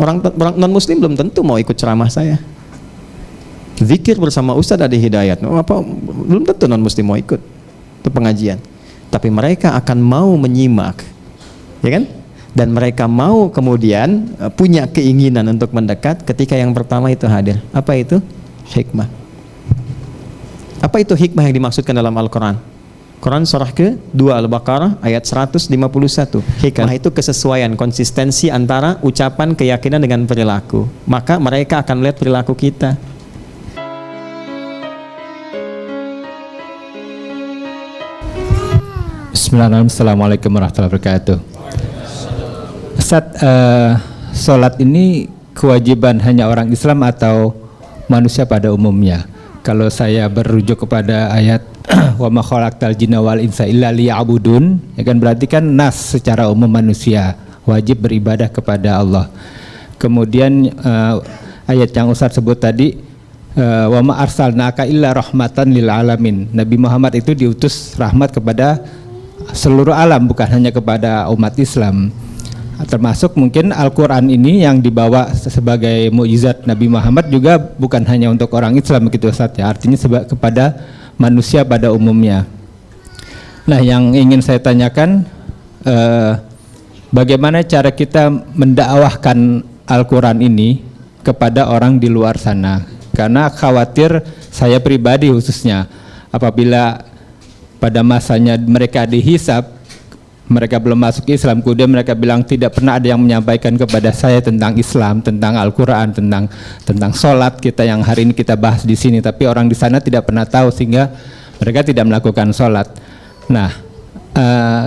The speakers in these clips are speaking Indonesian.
Orang non muslim belum tentu mau ikut ceramah saya. Zikir bersama Ustadz Adi Hidayat, belum tentu non muslim mau ikut itu pengajian. Tapi mereka akan mau menyimak, ya kan? Dan mereka mau kemudian punya keinginan untuk mendekat ketika yang pertama itu hadir. Apa itu? Hikmah. Apa itu hikmah yang dimaksudkan dalam Al-Quran? Quran surah ke-2 Al-Baqarah ayat 151. Hikmah itu kesesuaian, konsistensi antara ucapan, keyakinan dengan perilaku. Maka mereka akan melihat perilaku kita. Bismillahirrahmanirrahim. Assalamualaikum warahmatullahi wabarakatuh. Ustaz, sholat ini kewajiban hanya orang Islam atau manusia pada umumnya? Kalau saya berujuk kepada ayat wa ma khalaqtal jinna wal insa illa liya'budun, ya kan, berarti kan nas secara umum manusia wajib beribadah kepada Allah. Kemudian ayat yang Ustaz sebut tadi, wa ma arsalnaka illa rahmatan lil alamin. Nabi Muhammad itu diutus rahmat kepada seluruh alam, bukan hanya kepada umat Islam. Termasuk mungkin Al-Quran ini yang dibawa sebagai mukjizat Nabi Muhammad juga bukan hanya untuk orang Islam begitu Ustaz ya, artinya kepada manusia pada umumnya. Nah, yang ingin saya tanyakan, bagaimana cara kita mendakwahkan Al-Quran ini kepada orang di luar sana? Karena khawatir saya pribadi khususnya, apabila pada masanya mereka dihisab, mereka belum masuk Islam, kemudian mereka bilang tidak pernah ada yang menyampaikan kepada saya tentang Islam, tentang Al-Quran, tentang sholat kita yang hari ini kita bahas di sini, tapi orang di sana tidak pernah tahu sehingga mereka tidak melakukan sholat. Nah,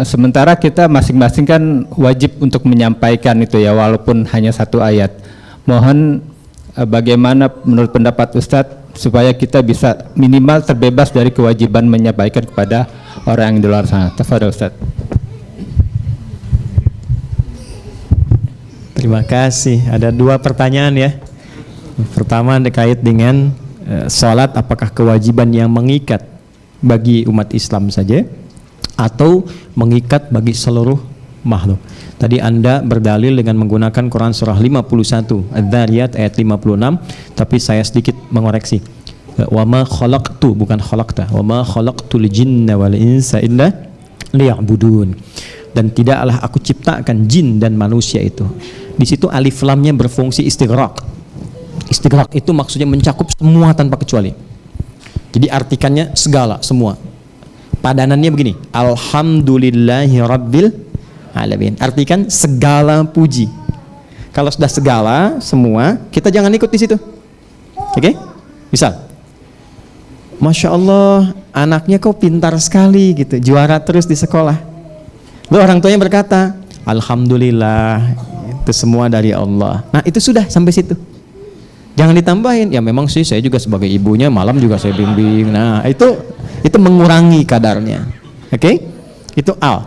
sementara kita masing-masing kan wajib untuk menyampaikan itu ya, walaupun hanya satu ayat. Mohon bagaimana menurut pendapat Ustadz supaya kita bisa minimal terbebas dari kewajiban menyampaikan kepada orang yang di luar sana. Tafadhol Ustadz. Terima kasih. Ada dua pertanyaan ya. Pertama terkait dengan sholat, apakah kewajiban yang mengikat bagi umat Islam saja atau mengikat bagi seluruh makhluk. Tadi Anda berdalil dengan menggunakan Quran surah 51 Adz-Dzariyat ayat 56, tapi saya sedikit mengoreksi. Wa ma khalaqtu, bukan khalaqta. Wa ma khalaqtul jinna wal insa illa liya'budun. Dan tidaklah aku ciptakan jin dan manusia itu. Di situ alif lamnya berfungsi istighraq. Istighraq itu maksudnya mencakup semua tanpa kecuali. Jadi artikannya segala, semua. Padanannya begini, alhamdulillahi rabbil alamin. Artikan segala puji. Kalau sudah segala, semua, kita jangan ikut di situ. Oke? Misal, Masya Allah, anaknya kok pintar sekali gitu, juara terus di sekolah. Lalu orang tuanya berkata, alhamdulillah, itu semua dari Allah. Nah, itu sudah sampai situ. Jangan ditambahin, ya memang sih saya juga sebagai ibunya malam juga saya bimbing. Nah, itu mengurangi kadarnya. Oke? Itu al.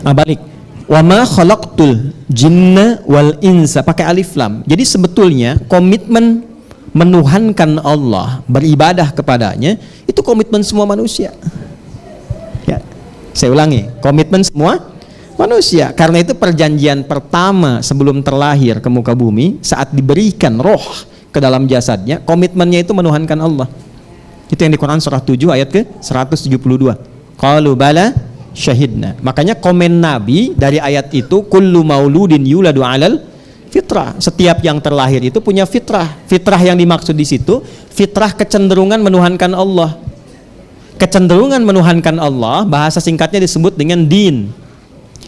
Nah, balik. Wa ma khalaqtul jinna wal insa, pakai alif lam. Jadi sebetulnya komitmen menuhankan Allah, beribadah kepadanya, itu komitmen semua manusia. Ya. Saya ulangi, komitmen semua manusia. Karena itu perjanjian pertama sebelum terlahir ke muka bumi, saat diberikan roh ke dalam jasadnya, komitmennya itu menuhankan Allah. Itu yang di Quran surah 7 ayat ke 172. Qalu bala syahidna. Makanya komen Nabi dari ayat itu, kullu mauludin yuladu alal fitrah. Setiap yang terlahir itu punya fitrah. Fitrah yang dimaksud di situ, fitrah kecenderungan menuhankan Allah. Kecenderungan menuhankan Allah, bahasa singkatnya disebut dengan din.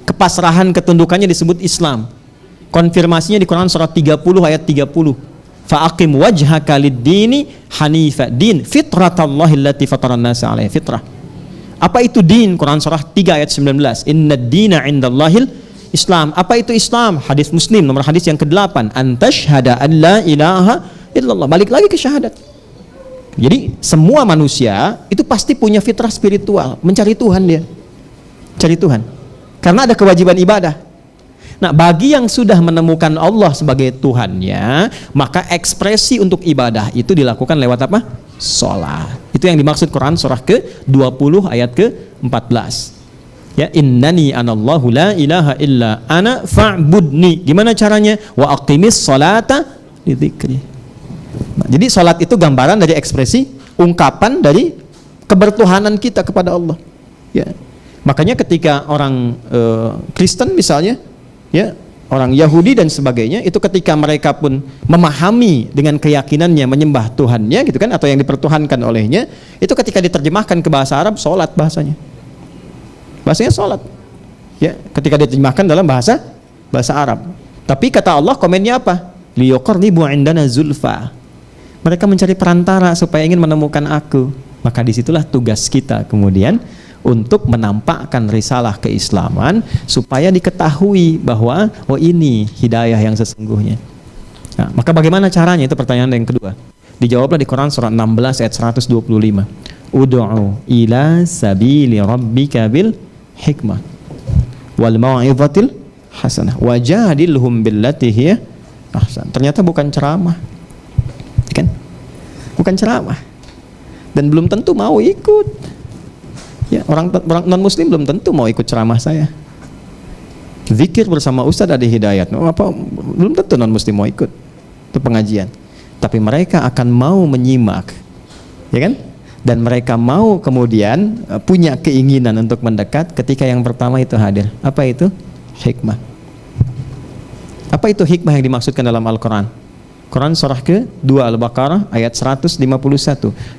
Kepasrahan ketundukannya disebut Islam. Konfirmasinya di Quran surah 30 ayat 30. Fa'aqim wajhaka lid-dini hanifa. Din fitratallahi allati fataran nasa 'alaiha, fitrah. Apa itu din? Quran surah 3 ayat 19. Innad dina 'indallahil Islam. Apa itu Islam? Hadis Muslim nomor hadis yang ke-8. Antashhada an la ilaha illallah. Balik lagi ke syahadat. Jadi semua manusia itu pasti punya fitrah spiritual, mencari Tuhan dia. Cari Tuhan. Karena ada kewajiban ibadah. Nah, bagi yang sudah menemukan Allah sebagai Tuhannya, maka ekspresi untuk ibadah itu dilakukan lewat apa? Sholat. Itu yang dimaksud Quran surah ke-20 ayat ke-14. Ya, innani anallahu la ilaha illa ana fa'budni. Gimana caranya? Wa aqimis salata li dzikri. Nah, jadi salat itu gambaran dari ekspresi ungkapan dari kebertuhanan kita kepada Allah. Ya. Makanya ketika orang Kristen misalnya, ya, orang Yahudi dan sebagainya, itu ketika mereka pun memahami dengan keyakinannya menyembah Tuhannya gitu kan, atau yang dipertuhankan olehnya, itu ketika diterjemahkan ke bahasa Arab, salat bahasanya. Bahasanya salat. Ya, ketika diterjemahkan dalam bahasa Arab. Tapi kata Allah komennya apa? Liyuqarribu indana zulfa. Mereka mencari perantara supaya ingin menemukan aku. Maka disitulah tugas kita kemudian untuk menampakkan risalah keislaman supaya diketahui bahwa oh ini hidayah yang sesungguhnya. Nah, maka bagaimana caranya? Itu pertanyaan yang kedua. Dijawablah di Quran surah 16 ayat 125. Ud'u ila sabili rabbika bil hikmah wal mau'izatil hasanah wajadilhum billati hiya ahsan. Ternyata bukan ceramah. Kan? Bukan ceramah. Dan belum tentu mau ikut. Ya, orang non muslim belum tentu mau ikut ceramah saya. Zikir bersama ustadz ada hidayat. Belum tentu non muslim mau ikut itu pengajian. Tapi mereka akan mau menyimak. Ya kan? Dan mereka mau kemudian punya keinginan untuk mendekat ketika yang pertama itu hadir. Apa itu? Hikmah. Apa itu hikmah yang dimaksudkan dalam Al-Quran? Quran surah ke-2 Al-Baqarah ayat 151.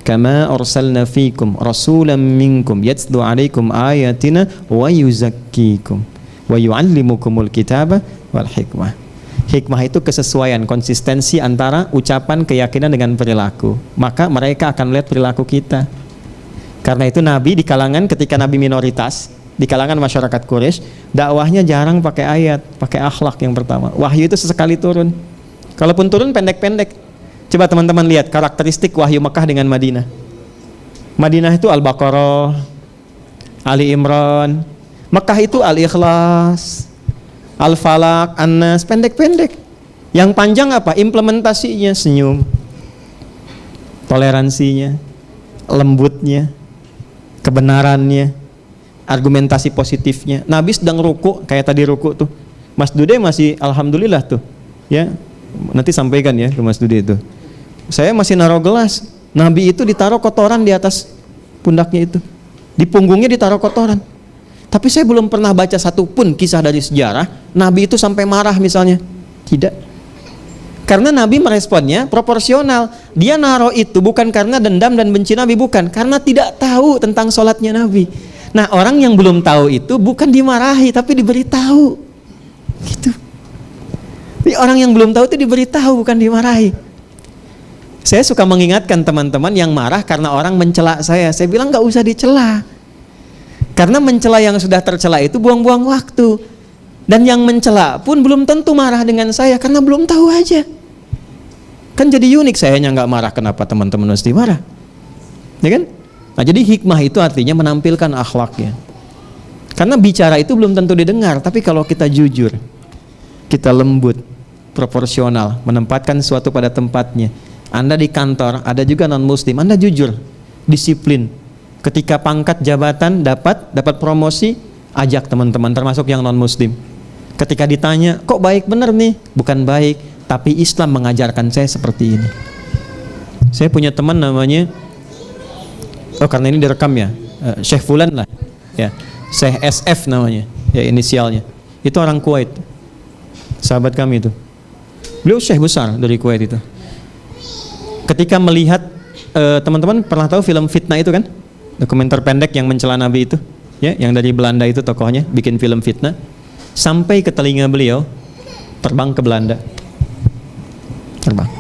Kama arsalna fikum rasulan minkum yatslu alaikum ayatina wa yuzakkikum wa yuallimukumul kitaba wal hikmah. Hikmah itu kesesuaian, konsistensi antara ucapan, keyakinan dengan perilaku. Maka mereka akan melihat perilaku kita. Karena itu Nabi di kalangan, ketika Nabi minoritas, di kalangan masyarakat Quraisy, dakwahnya jarang pakai ayat, pakai akhlak yang pertama. Wahyu itu sesekali turun. Kalaupun turun pendek-pendek. Coba teman-teman lihat karakteristik wahyu Mekah dengan Madinah. Madinah itu Al-Baqarah, Ali Imran. Mekah itu Al-Ikhlas, Al-Falaq, An-Nas, pendek-pendek. Yang panjang apa? Implementasinya, senyum, toleransinya, lembutnya, kebenarannya, argumentasi positifnya. Nabi sedang ruku, kayak tadi ruku tuh. Mas Dude masih alhamdulillah tuh. Ya, nanti sampaikan ya ke Mas Dude itu. Saya masih naruh gelas. Nabi itu ditaruh kotoran di atas pundaknya itu. Di punggungnya ditaruh kotoran. Tapi saya belum pernah baca satupun kisah dari sejarah Nabi itu sampai marah misalnya. Tidak. Karena Nabi meresponnya proporsional. Dia naruh itu bukan karena dendam dan benci Nabi, bukan. Karena tidak tahu tentang sholatnya Nabi. Nah, orang yang belum tahu itu bukan dimarahi, tapi diberitahu. Gitu. Jadi orang yang belum tahu itu diberitahu, bukan dimarahi. Saya suka mengingatkan teman-teman yang marah karena orang mencela saya. Saya bilang nggak usah dicela. Karena mencela yang sudah tercela itu buang-buang waktu. Dan yang mencela pun belum tentu marah dengan saya karena belum tahu aja. Kan jadi unik, saya hanya nggak marah, kenapa teman-teman mesti marah? Ya kan? Nah, jadi hikmah itu artinya menampilkan akhlaknya. Karena bicara itu belum tentu didengar, tapi kalau kita jujur, kita lembut, proporsional, menempatkan sesuatu pada tempatnya. Anda di kantor, ada juga non-muslim, Anda jujur, disiplin. Ketika pangkat jabatan dapat promosi, ajak teman-teman termasuk yang non-muslim. Ketika ditanya, kok baik bener nih? Bukan baik, tapi Islam mengajarkan saya seperti ini. Saya punya teman namanya, oh karena ini direkam ya, Syekh Fulan lah, ya, Syekh SF namanya, ya inisialnya. Itu orang Kuwait, sahabat kami itu. Beliau Syekh besar dari Kuwait itu. Ketika melihat, teman-teman pernah tahu film Fitnah itu kan? Dokumenter pendek yang mencela Nabi itu, ya, yang dari Belanda itu tokohnya bikin film Fitnah, sampai ke telinga beliau, terbang ke Belanda, terbang.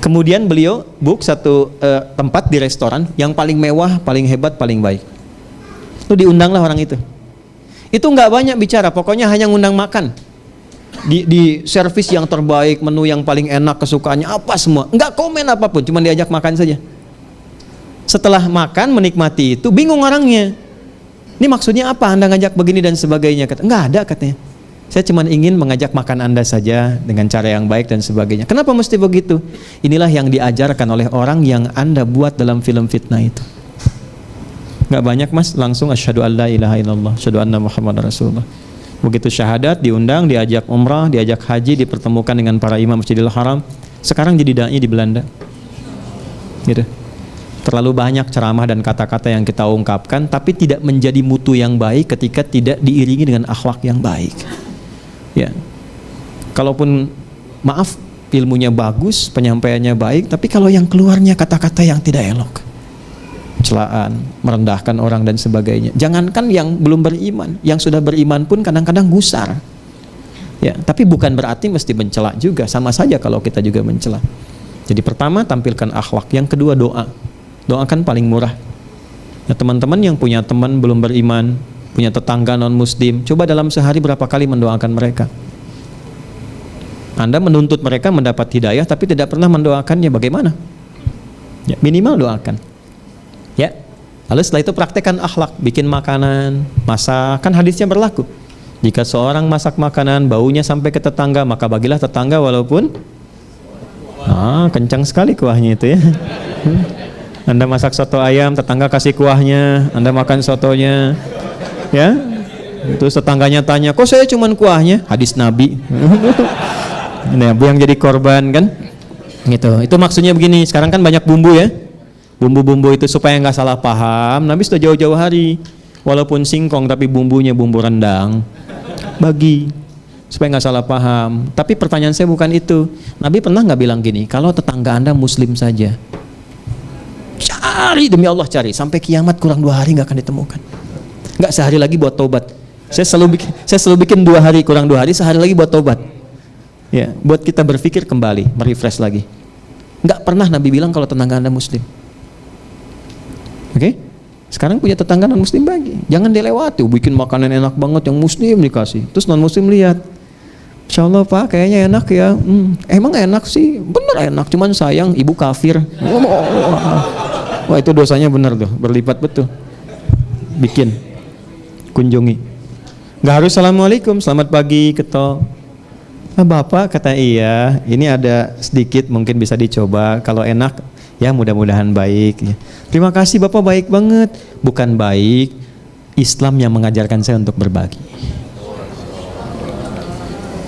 Kemudian beliau book satu tempat di restoran yang paling mewah, paling hebat, paling baik. Lalu diundanglah orang itu. Itu nggak banyak bicara, pokoknya hanya ngundang makan. Di servis yang terbaik, menu yang paling enak, kesukaannya apa semua, nggak komen apapun, cuma diajak makan saja. Setelah makan menikmati itu, bingung orangnya. Ini maksudnya apa Anda ngajak begini dan sebagainya? Nggak ada katanya. Saya cuma ingin mengajak makan Anda saja dengan cara yang baik dan sebagainya. Kenapa mesti begitu? Inilah yang diajarkan oleh orang yang Anda buat dalam film Fitnah itu. Nggak banyak mas, langsung asyhadu an la ilaha illallah, asyhadu anna Muhammad Rasulullah. Begitu syahadat, diundang, diajak umrah, diajak haji, dipertemukan dengan para imam Masjidil Haram. Sekarang jadi dai di Belanda. Gitu. Terlalu banyak ceramah dan kata-kata yang kita ungkapkan, tapi tidak menjadi mutu yang baik ketika tidak diiringi dengan akhlak yang baik. Ya. Kalaupun maaf, ilmunya bagus, penyampaiannya baik, tapi kalau yang keluarnya kata-kata yang tidak elok, celaan, merendahkan orang dan sebagainya. Jangankan yang belum beriman, yang sudah beriman pun kadang-kadang gusar. Ya, tapi bukan berarti mesti mencela juga, sama saja kalau kita juga mencela. Jadi pertama tampilkan akhlak, yang kedua doa. Doa kan paling murah. Nah, teman-teman yang punya teman belum beriman, punya tetangga non muslim, coba dalam sehari berapa kali mendoakan mereka. Anda menuntut mereka mendapat hidayah tapi tidak pernah mendoakannya, bagaimana? Ya, minimal doakan. Ya. Lalu setelah itu praktekkan akhlak, bikin makanan, masak, kan hadisnya berlaku. Jika seorang masak makanan baunya sampai ke tetangga, maka bagilah tetangga walaupun kencang sekali kuahnya itu ya. Anda masak soto ayam, tetangga kasih kuahnya, Anda makan sotonya, ya. Terus tetangganya tanya, kok saya cuman kuahnya? Hadis Nabi. Nah, yang jadi korban kan, gitu. Itu maksudnya begini. Sekarang kan banyak bumbu ya, bumbu-bumbu itu supaya nggak salah paham. Nabi sudah jauh-jauh hari, walaupun singkong tapi bumbunya bumbu rendang, bagi supaya nggak salah paham. Tapi pertanyaan saya bukan itu. Nabi pernah nggak bilang gini, kalau tetangga Anda Muslim saja, cari demi Allah, cari sampai kiamat kurang 2 hari nggak akan ditemukan. Nggak, sehari lagi buat tobat. Saya selalu bikin 2 hari, kurang 2 hari, sehari lagi buat tobat. Ya, buat kita berpikir kembali, merefresh lagi. Nggak pernah Nabi bilang kalau tetangga Anda Muslim. Oke? Sekarang punya tetangga non Muslim bagi, jangan dilewati. Bikin makanan enak banget yang Muslim dikasih, terus non Muslim lihat, Insya Allah Pak, kayaknya enak ya. Emang enak sih, bener enak, cuman sayang ibu kafir. Wah, itu dosanya bener tuh, berlipat betul. Bikin, kunjungi. Nggak harus assalamualaikum, selamat pagi keto. Bapak kata iya, ini ada sedikit mungkin bisa dicoba. Kalau enak, ya mudah-mudahan baik. Terima kasih Bapak, baik banget. Bukan baik, Islam yang mengajarkan saya untuk berbagi.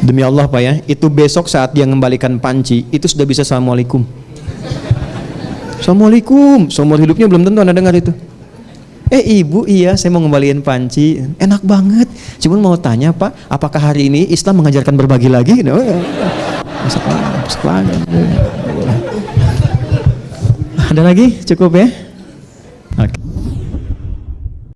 Demi Allah Pak ya, itu besok saat dia mengembalikan panci, itu sudah bisa assalamualaikum. Assalamualaikum, seumur hidupnya belum tentu Anda dengar itu. Ibu, iya saya mau ngembaliin panci, enak banget. Cuman mau tanya Pak, apakah hari ini Islam mengajarkan berbagi lagi? Masuk lagi. Ada lagi? Cukup ya? Oke.